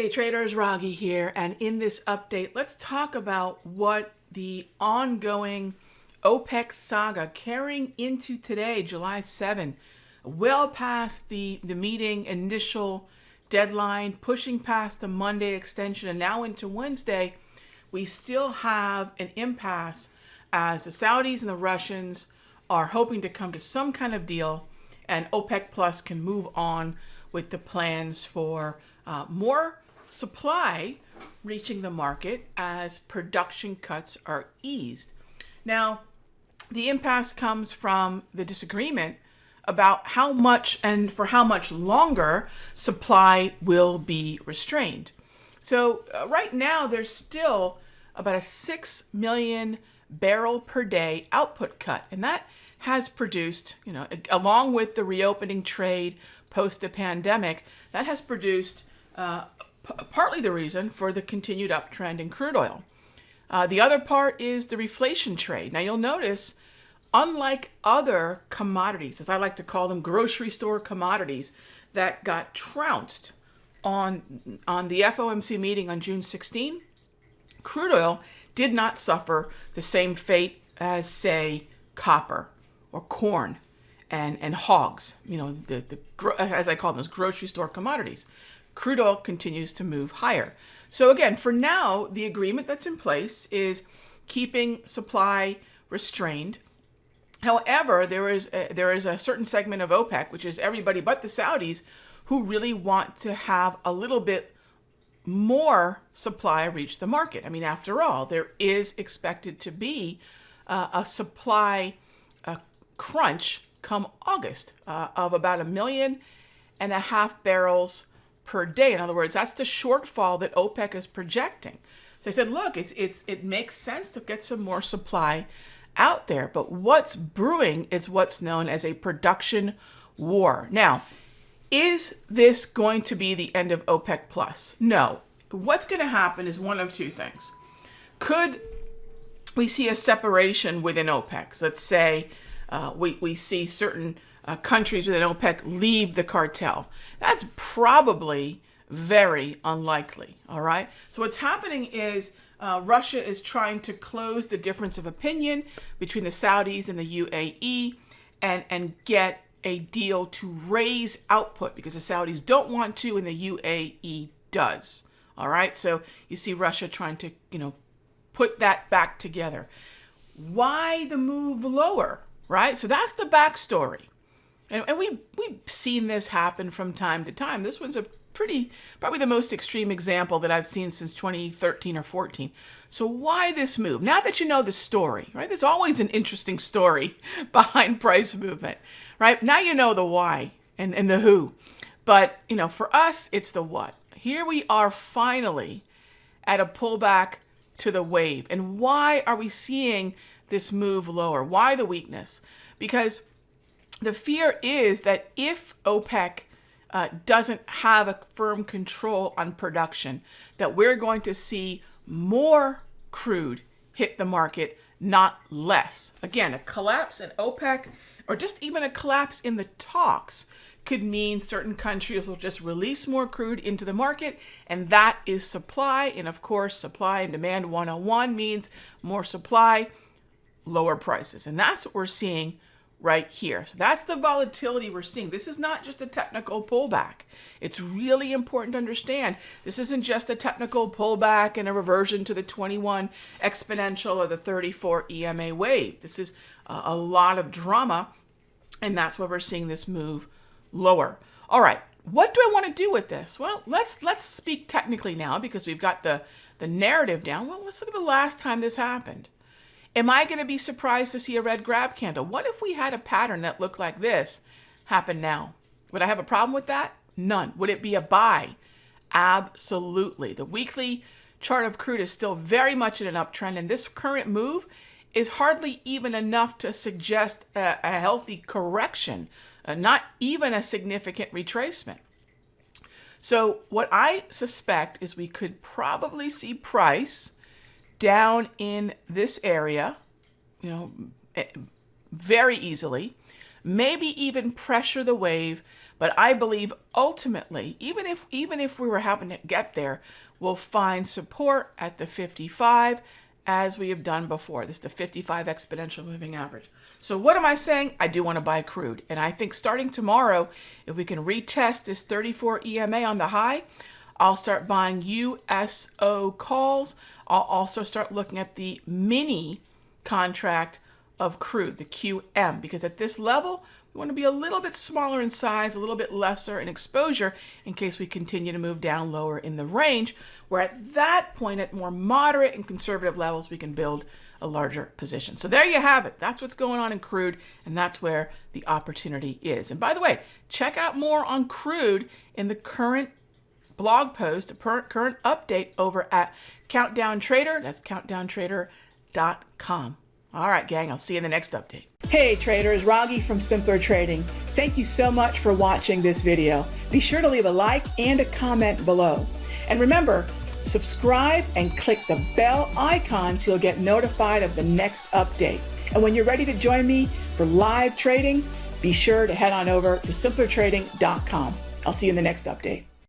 Hey traders, Raghee here, and in this update, let's talk about what the ongoing OPEC saga carrying into today, July 7, well past the meeting initial deadline, pushing past the Monday extension, and now into Wednesday, we still have an impasse as the Saudis and the Russians are hoping to come to some kind of deal, and OPEC Plus can move on with the plans for more supply reaching the market as production cuts are eased. Now, the impasse comes from the disagreement about how much and for how much longer supply will be restrained. So right now, there's still about a 6 million barrel per day output cut, and that has produced, along with the reopening trade post the pandemic, that has produced partly the reason for the continued uptrend in crude oil. The other part is the reflation trade. Now you'll notice, unlike other commodities, as I like to call them, grocery store commodities that got trounced on the FOMC meeting on June 16, crude oil did not suffer the same fate as, say, copper or corn and hogs, as I call them, those grocery store commodities. Crude oil continues to move higher. So again, for now, the agreement that's in place is keeping supply restrained. However, there is a certain segment of OPEC, which is everybody but the Saudis, who really want to have a little bit more supply reach the market. I mean, after all, there is expected to be a supply crunch come August of about 1.5 million barrels per day. In other words, that's the shortfall that OPEC is projecting. So I said, look, it makes sense to get some more supply out there, but what's brewing is what's known as a production war. Now, is this going to be the end of OPEC Plus? No. What's going to happen is one of two things. Could we see a separation within OPEC? So let's say we see certain countries within OPEC leave the cartel. That's probably very unlikely, all right? So what's happening is Russia is trying to close the difference of opinion between the Saudis and the UAE and get a deal to raise output because the Saudis don't want to and the UAE does, all right? So you see Russia trying to, put that back together. Why the move lower, right? So that's the backstory. And we've seen this happen from time to time. This one's probably the most extreme example that I've seen since 2013 or 14. So why this move? Now that you know the story, right? There's always an interesting story behind price movement, right? Now you know the why and the who. But, for us, it's the what. Here we are finally at a pullback to the wave. And why are we seeing this move lower? Why the weakness? Because the fear is that if OPEC doesn't have a firm control on production, that we're going to see more crude hit the market, not less. Again, a collapse in OPEC or just even a collapse in the talks could mean certain countries will just release more crude into the market, and that is supply. And of course, supply and demand 101 means more supply, lower prices. And that's what we're seeing right here. So that's the volatility we're seeing. This is not just a technical pullback. It's really important to understand this isn't just a technical pullback and a reversion to the 21 exponential or the 34 EMA wave. This is a lot of drama, and that's why we're seeing this move lower. All right, what do I want to do with this? Well, let's speak technically now because we've got the narrative down. Well, let's look at the last time this happened. Am I going to be surprised to see a red grab candle? What if we had a pattern that looked like this happen now? Would I have a problem with that? None. Would it be a buy? Absolutely. The weekly chart of crude is still very much in an uptrend, and this current move is hardly even enough to suggest a healthy correction, not even a significant retracement. So what I suspect is we could probably see price down in this area, very easily, maybe even pressure the wave But I believe ultimately, even if we were happen to get there, we'll find support at the 55 as we have done before. This is the 55 exponential moving average. So what am I saying? I do want to buy crude. And I think starting tomorrow, if we can retest this 34 EMA on the high, I'll start buying USO calls. I'll also start looking at the mini contract of crude, the QM, because at this level, we want to be a little bit smaller in size, a little bit lesser in exposure in case we continue to move down lower in the range, where at that point, at more moderate and conservative levels, we can build a larger position. So there you have it. That's what's going on in crude, and that's where the opportunity is. And by the way, check out more on crude in the current blog post, the current update over at Countdown Trader. That's countdowntrader.com. All right, gang, I'll see you in the next update. Hey traders, Raghee from Simpler Trading. Thank you so much for watching this video. Be sure to leave a like and a comment below. And remember, subscribe and click the bell icon so you'll get notified of the next update. And when you're ready to join me for live trading, be sure to head on over to simplertrading.com. I'll see you in the next update.